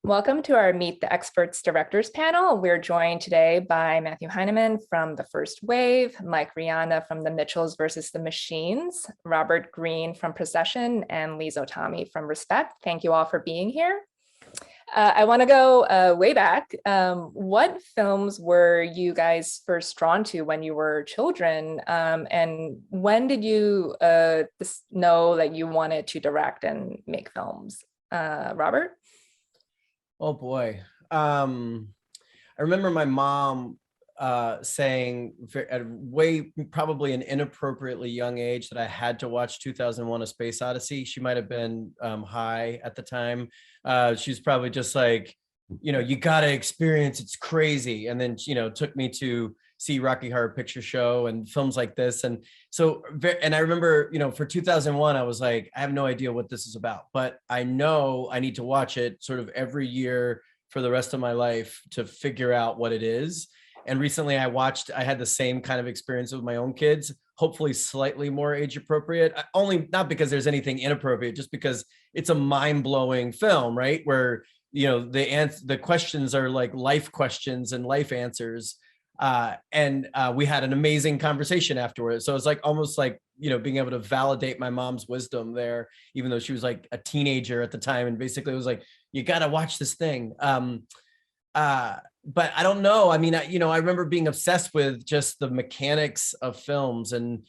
Welcome to our Meet the Experts Directors panel. We're joined today by Matthew Heineman from The First Wave, Mike Rianda from The Mitchells versus the Machines, Robert Greene from Procession, and Liesl Tommy from Respect. Thank you all for being here. I want to go way back. What films were you guys first drawn to when you were children? And when did you know that you wanted to direct and make films? Robert? Oh boy. I remember my mom saying at probably an inappropriately young age that I had to watch 2001: A Space Odyssey. She might have been high at the time. She's probably just like, you got to experience, it's crazy. And then, took me to see Rocky Horror Picture Show and films like this. And so, and I remember, for 2001, I was like, I have no idea what this is about, but I know I need to watch it sort of every year for the rest of my life to figure out what it is. And recently I had the same kind of experience with my own kids, hopefully slightly more age appropriate, only not because there's anything inappropriate, just because it's a mind-blowing film, right? Where, the questions are like life questions and life answers. And we had an amazing conversation afterwards. So it's like almost like, being able to validate my mom's wisdom there, even though she was like a teenager at the time. And basically it was like, you got to watch this thing. But I don't know. I mean, I remember being obsessed with just the mechanics of films and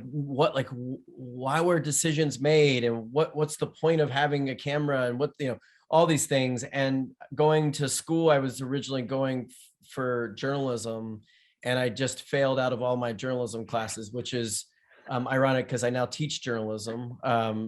why were decisions made and what's the point of having a camera and all these things. And going to school, I was originally going for journalism, and I just failed out of all my journalism classes, which is ironic because I now teach journalism.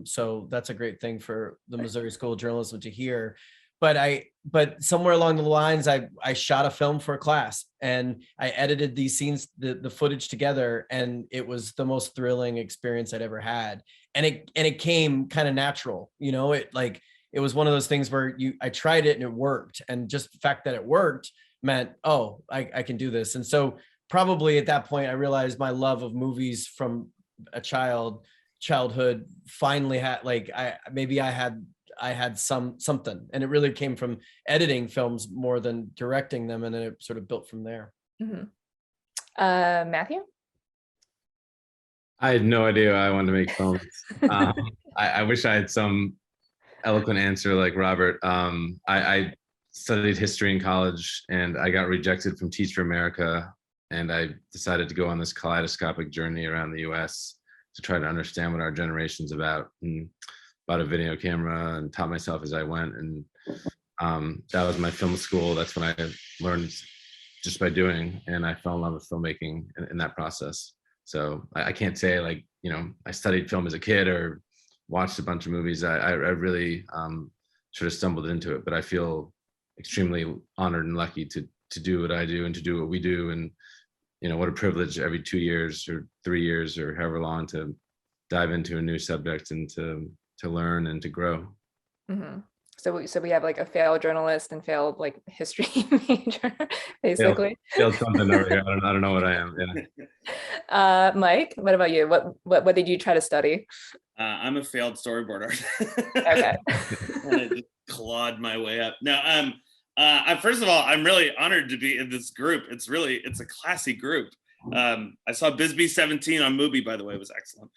So that's a great thing for the Missouri School of Journalism to hear. But somewhere along the lines, I shot a film for a class and I edited these scenes, the footage together, and it was the most thrilling experience I'd ever had. And it came kind of natural, it was one of those things where I tried it and it worked. And just the fact that it worked meant, oh, I can do this. And so probably at that point, I realized my love of movies from a childhood finally had I had something, and it really came from editing films more than directing them. And then it sort of built from there. Mm-hmm. Matthew? I had no idea I wanted to make films. I wish I had some eloquent answer like Robert. I studied history in college and I got rejected from Teach for America. And I decided to go on this kaleidoscopic journey around the US to try to understand what our generation's about. And bought a video camera and taught myself as I went. And that was my film school. That's when I learned just by doing, and I fell in love with filmmaking in that process. So I can't say I studied film as a kid or watched a bunch of movies. I really sort of stumbled into it, but I feel extremely honored and lucky to do what I do and to do what we do. And, what a privilege every 2 years or 3 years or however long to dive into a new subject and to learn and to grow. Mm-hmm. So we have like a failed journalist and failed like history major, basically. Failed something over here. I don't know what I am. Yeah. Mike, what about you? What did you try to study? I'm a failed storyboard artist. Okay. And I just clawed my way up. No, first of all, I'm really honored to be in this group. It's a classy group. I saw Bisbee 17 on Mubi, by the way. It was excellent.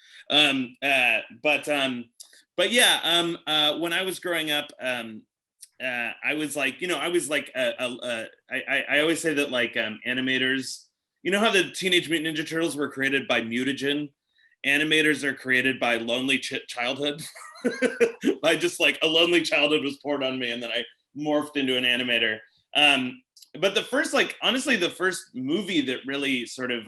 But yeah, when I was growing up, I was like, I always say that like animators, how the Teenage Mutant Ninja Turtles were created by mutagen? Animators are created by lonely childhood. I just like a lonely childhood was poured on me and then I morphed into an animator. But the first, honestly, the first movie that really sort of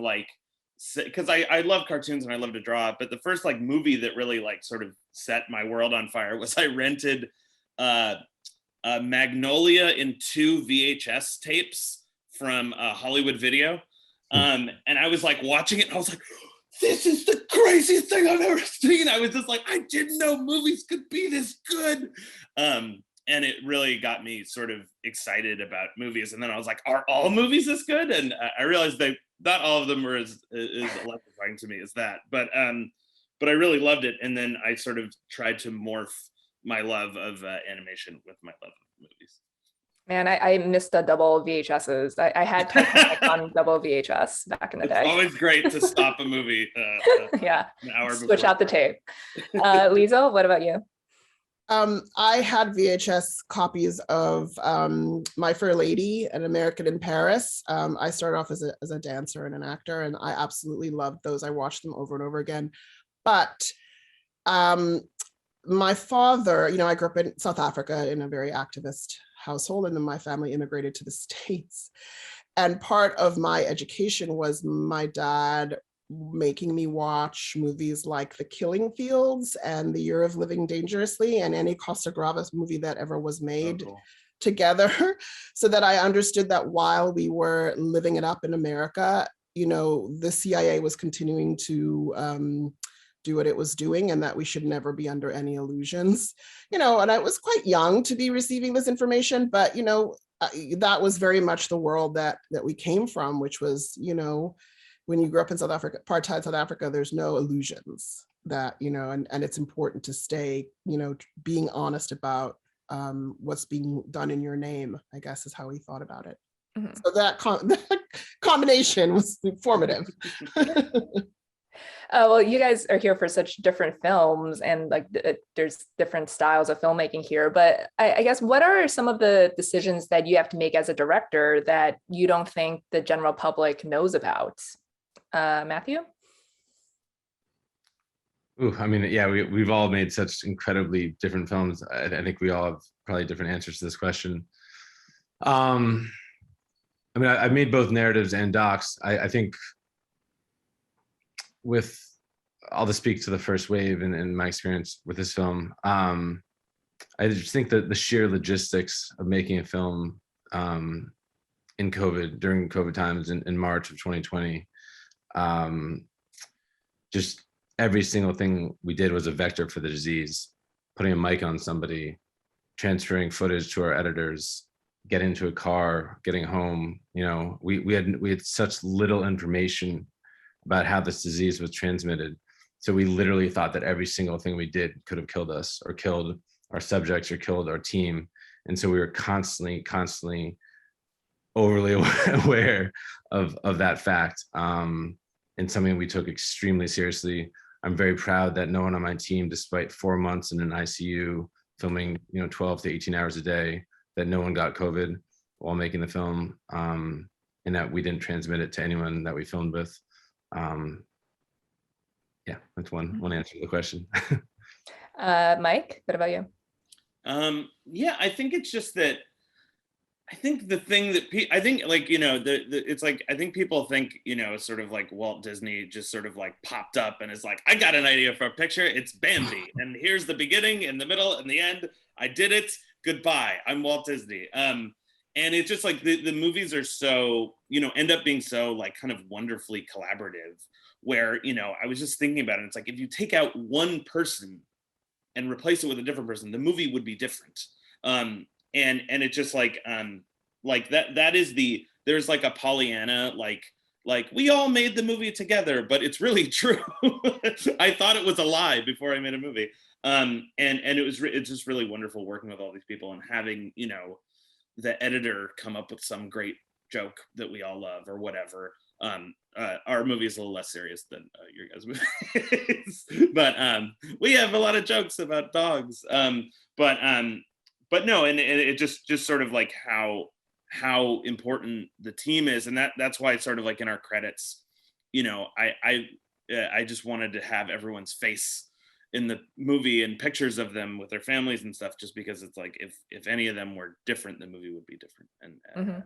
because I love cartoons and I love to draw, but the first movie that really sort of set my world on fire was I rented Magnolia in 2 VHS tapes from Hollywood Video. And I was watching it and I was like, this is the craziest thing I've ever seen. I was just like, I didn't know movies could be this good. And it really got me sort of excited about movies. And then I was like, are all movies this good? And I realized not all of them were as electrifying to me as that. But I really loved it. And then I sort of tried to morph my love of animation with my love of movies. Man, I missed the double VHSs. I had Titanic on double VHS back in the day. It's always great to stop a movie. Yeah, an hour switch before. out the tape. Liesl, what about you? I had VHS copies of My Fair Lady, An American in Paris. I started off as a dancer and an actor, and I absolutely loved those. I watched them over and over again. But my father, I grew up in South Africa in a very activist household, and then my family immigrated to the States. And part of my education was my dad making me watch movies like The Killing Fields and The Year of Living Dangerously and any Costa Gravas movie that ever was made together, so that I understood that while we were living it up in America, the CIA was continuing to do what it was doing, and that we should never be under any illusions, and I was quite young to be receiving this information, but that was very much the world that we came from, which was, when you grew up in South Africa, apartheid South Africa, there's no illusions that, and it's important to stay, being honest about what's being done in your name, I guess is how he thought about it. Mm-hmm. So that combination was formative. Well, you guys are here for such different films, and there's different styles of filmmaking here, but I guess what are some of the decisions that you have to make as a director that you don't think the general public knows about? Matthew? Ooh, I mean, yeah, we've all made such incredibly different films. I think we all have probably different answers to this question. I mean, I've made both narratives and docs. I think I'll just speak to the first wave and my experience with this film. I just think that the sheer logistics of making a film during COVID times in March of 2020, just every single thing we did was a vector for the disease. Putting a mic on somebody, transferring footage to our editors, get into a car, getting home. We had such little information about how this disease was transmitted. So we literally thought that every single thing we did could have killed us or killed our subjects or killed our team. And so we were constantly overly aware of that fact, and something we took extremely seriously. I'm very proud that no one on my team, despite 4 months in an ICU filming 12 to 18 hours a day, that no one got COVID while making the film, and that we didn't transmit it to anyone that we filmed with. Yeah, that's one answer to the question. Mike, what about you? Yeah, I think it's just that I think the thing that I think it's like I think people think sort of like Walt Disney just sort of like popped up and is like, I got an idea for a picture, it's Bambi, and here's the beginning and the middle and the end, I did it, goodbye, I'm Walt Disney. And it's just like the movies are so end up being so like kind of wonderfully collaborative, where I was just thinking about it, it's like if you take out one person and replace it with a different person, the movie would be different. And it's just like that is there's like a Pollyanna, like we all made the movie together, but it's really true. I thought it was a lie before I made a movie. And it's just really wonderful working with all these people and having, the editor come up with some great joke that we all love or whatever. Our movie is a little less serious than your guys' movies, but we have a lot of jokes about dogs. But no, and it just sort of like how important the team is, and that's why it's sort of like in our credits, I just wanted to have everyone's face in the movie and pictures of them with their families and stuff, just because it's like if any of them were different, the movie would be different. And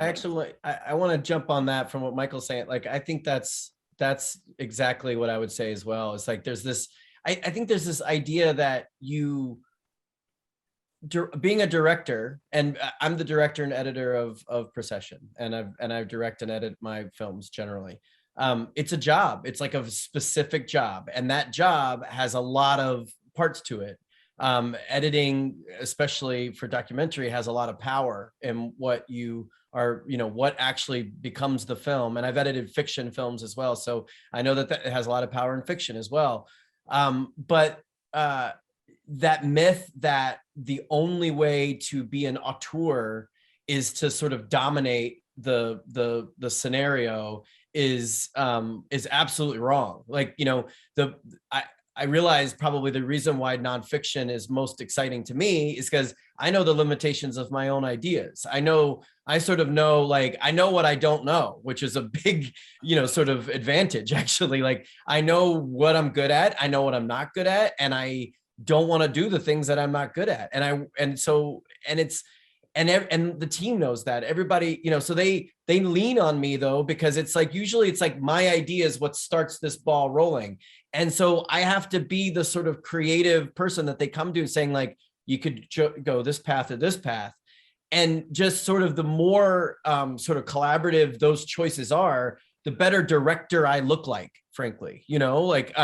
I want to jump on that from what Michael's saying. Like, I think that's exactly what I would say as well. It's like there's this, I think there's this idea that being a director, and I'm the director and editor of Procession, and I direct and edit my films generally. It's a job. It's like a specific job, and that job has a lot of parts to it. Editing, especially for documentary, has a lot of power in what you are, what actually becomes the film. And I've edited fiction films as well, so I know that it has a lot of power in fiction as well. But that myth that the only way to be an auteur is to sort of dominate the scenario is absolutely wrong. Like, you know, I realize probably the reason why nonfiction is most exciting to me is because I know the limitations of my own ideas. I sort of know, like, I know what I don't know, which is a big, you know, sort of advantage, actually. Like, I know what I'm good at, I know what I'm not good at, and I don't want to do the things that I'm not good at. And the team knows that. Everybody, you know, so they lean on me, though, because it's like, usually it's like my idea is what starts this ball rolling. And so I have to be the sort of creative person that they come to, saying, like, you could go this path or this path. And just sort of the more sort of collaborative those choices are, the better director I look like, frankly, you know, like,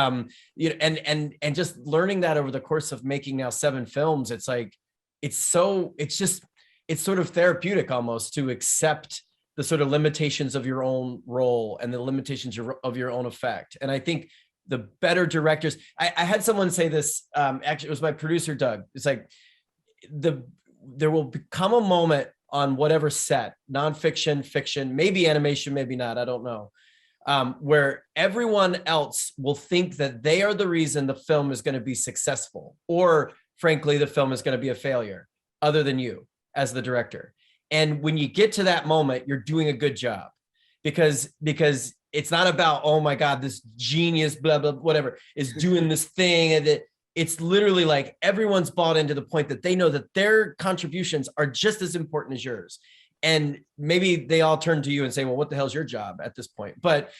you know, and just learning that over the course of making now 7 films, it's like, it's sort of therapeutic almost to accept the sort of limitations of your own role and the limitations of your own effect. And I think the better directors, I had someone say this, actually it was my producer, Doug. It's like, there will become a moment on whatever set, nonfiction, fiction, maybe animation, maybe not, I don't know, where everyone else will think that they are the reason the film is going to be successful, or frankly, the film is going to be a failure, other than you as the director. And when you get to that moment, you're doing a good job, because it's not about, oh my God, this genius, blah, blah, whatever, is doing this thing. And it's literally like everyone's bought into the point that they know that their contributions are just as important as yours. And maybe they all turn to you and say, well, what the hell's your job at this point? But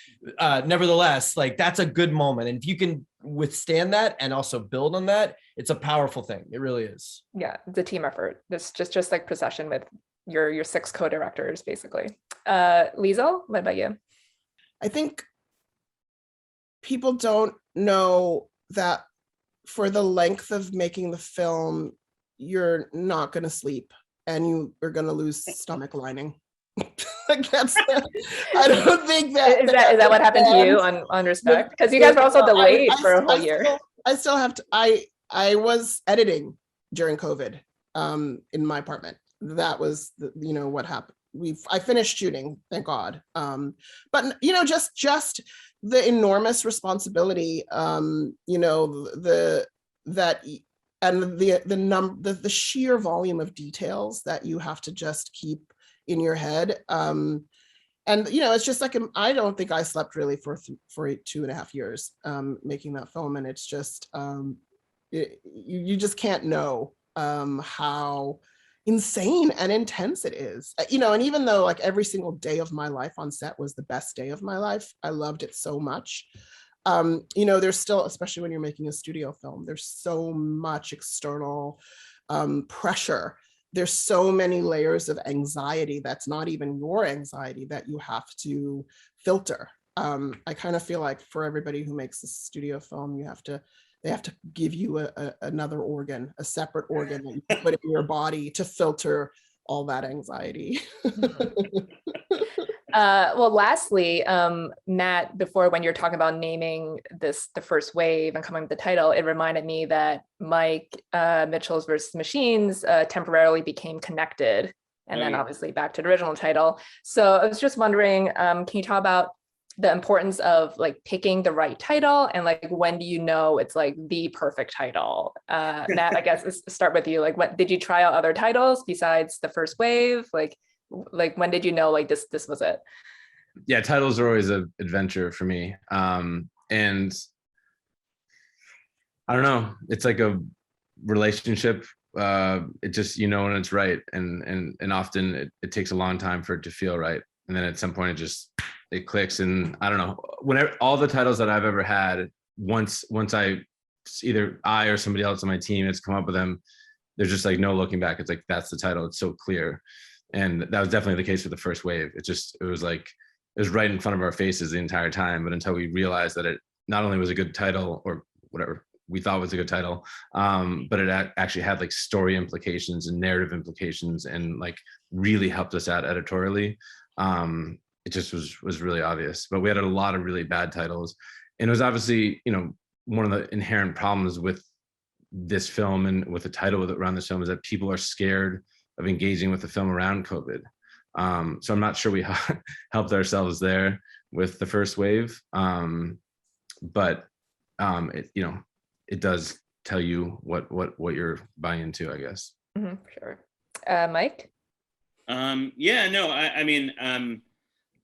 nevertheless, like, that's a good moment. And if you can withstand that and also build on that, it's a powerful thing. It really is. Yeah, it's a team effort. It's just like Procession with your 6 co-directors, basically. Liesl, what about you? I think people don't know that for the length of making the film, you're not going to sleep and you are going to lose stomach lining. Like, I don't think that is that what happened to you on Respect? Because you guys were also delayed for a whole year. I still have to. I was editing during COVID in my apartment. That was what happened. I finished shooting, thank God. But you know, just the enormous responsibility, the sheer volume of details that you have to just keep in your head. And you know, it's just like, I don't think I slept really for 2.5 years making that film, and it's just you just can't know how insane and intense it is, you know. And even though like every single day of my life on set was the best day of my life, I loved it so much. You know, there's still, especially when you're making a studio film, there's so much external pressure. There's so many layers of anxiety that's not even your anxiety that you have to filter. I kind of feel like for everybody who makes a studio film, they have to give you another organ, a separate organ that you can put in your body to filter all that anxiety. Well, lastly, Matt, before, when you're talking about naming this the first wave and coming up with the title, it reminded me that Mike Mitchell's versus Machines temporarily became connected, and then obviously back to the original title. So I was just wondering, can you talk about the importance of like picking the right title, and like, when do you know it's like the perfect title? Matt, I guess let's start with you. Like, what did you try out other titles besides the first wave? Like when did you know like this was it? Yeah, titles are always an adventure for me. And I don't know, it's like a relationship. It just, you know, when it's right, and often it takes a long time for it to feel right, and then at some point it clicks. And I don't know, whenever, all the titles that I've ever had, once either I or somebody else on my team has come up with them, there's just like no looking back. It's like, that's the title. It's so clear. And that was definitely the case with the first wave. It was like, it was right in front of our faces the entire time. But until we realized that it not only was a good title, or whatever we thought was a good title, but it actually had like story implications and narrative implications, and like really helped us out editorially. It just was really obvious. But we had a lot of really bad titles, and it was obviously, you know, one of the inherent problems with this film and with the title around this film is that people are scared of engaging with the film around COVID. So I'm not sure we helped ourselves there with the first wave, but it, you know, it does tell you what you're buying into, I guess. For sure. Mike? Yeah, no, I mean,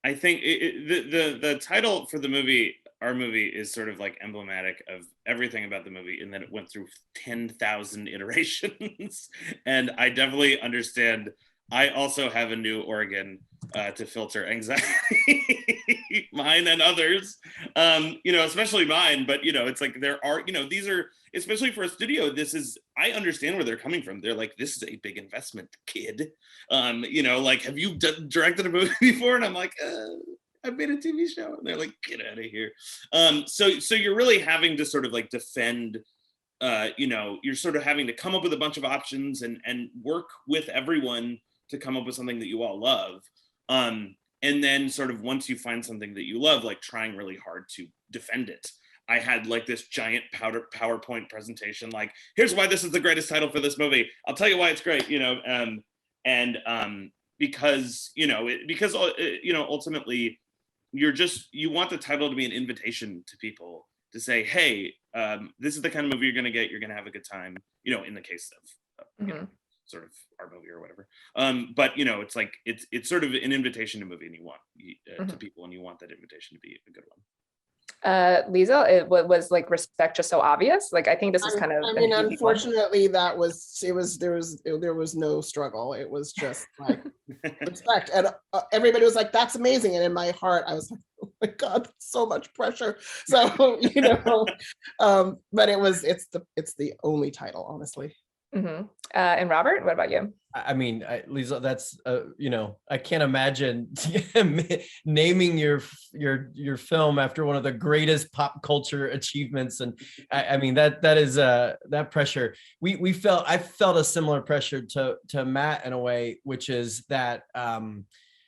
I think the title for the movie, our movie, is sort of like emblematic of everything about the movie in that it went through 10,000 iterations. And I definitely understand. I also have a new organ to filter anxiety, mine and others, you know, especially mine. But, you know, it's like there are, you know, these are, especially for a studio, this is, I understand where they're coming from. They're like, this is a big investment, kid. You know, like, have you directed a movie before? And I'm like, I made a TV show. And they're like, get out of here. So you're really having to sort of like defend, you know, you're sort of having to come up with a bunch of options and work with everyone to come up with something that you all love. And then sort of once you find something that you love, like trying really hard to defend it. I had like this giant PowerPoint presentation, like, here's why this is the greatest title for this movie. I'll tell you why it's great, you know, because, you know, you know, ultimately you want the title to be an invitation to people to say, hey, this is the kind of movie you're going to get. You're going to have a good time, you know, in the case of, you know, sort of our movie or whatever. But, you know, it's like, it's sort of an invitation to movie and you want to people, and you want that invitation to be a good one. Liesl, it was like respect just so obvious? Like, I think this is kind of, I mean, unfortunately, there was no struggle. It was just like respect. And everybody was like, that's amazing. And in my heart, I was like, oh my God, so much pressure. So, you know, but it's the only title, honestly. And Robert, what about you? I mean, Liesl, that's you know, I can't imagine naming your film after one of the greatest pop culture achievements, and I mean that is that pressure. I felt a similar pressure to Matt in a way, which is that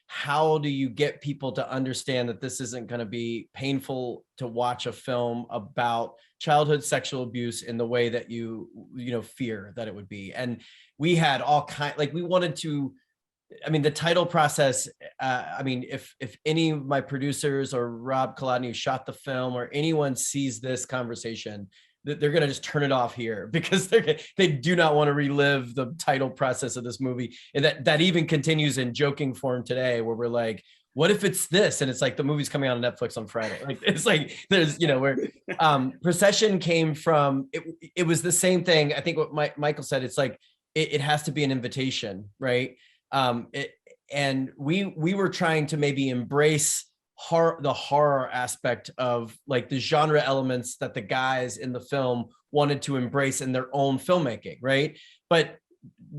how do you get people to understand that this isn't going to be painful to watch a film about childhood sexual abuse in the way that you know fear that it would be. And we had all we wanted to, I mean, the title process, I mean, if any of my producers or Rob Kolodny who shot the film or anyone sees this conversation, they're going to just turn it off here because they do not want to relive the title process of this movie. And that even continues in joking form today, where we're like, what if it's this? And it's like, the movie's coming out on Netflix on Friday. Like, it's like, there's, you know, where Procession came from, it was the same thing. I think what Michael said, it's like, it has to be an invitation, right? And we were trying to maybe embrace the horror aspect of like the genre elements that the guys in the film wanted to embrace in their own filmmaking, right? But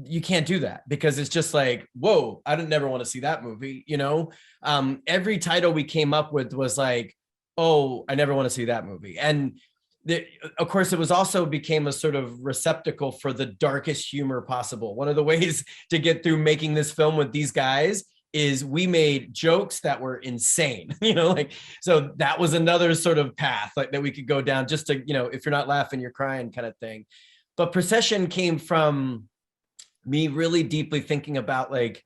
you can't do that because it's just like, whoa, I never want to see that movie, you know? Every title we came up with was like, oh, I never want to see that movie. And of course, it was also became a sort of receptacle for the darkest humor possible. One of the ways to get through making this film with these guys is we made jokes that were insane, you know, like, so that was another sort of path like that we could go down just to, you know, if you're not laughing, you're crying kind of thing. But Procession came from me really deeply thinking about like,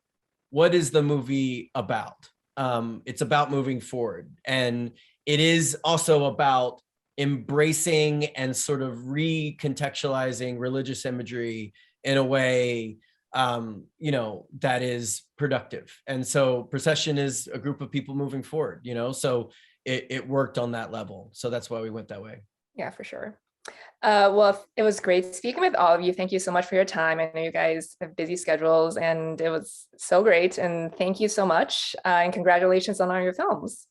what is the movie about? It's about moving forward. And it is also about embracing and sort of recontextualizing religious imagery in a way you know, that is productive. And so Procession is a group of people moving forward, you know, so it worked on that level. So that's why we went that way. Yeah, for sure. Well, it was great speaking with all of you. Thank you so much for your time. I know you guys have busy schedules and it was so great. And thank you so much. And congratulations on all your films.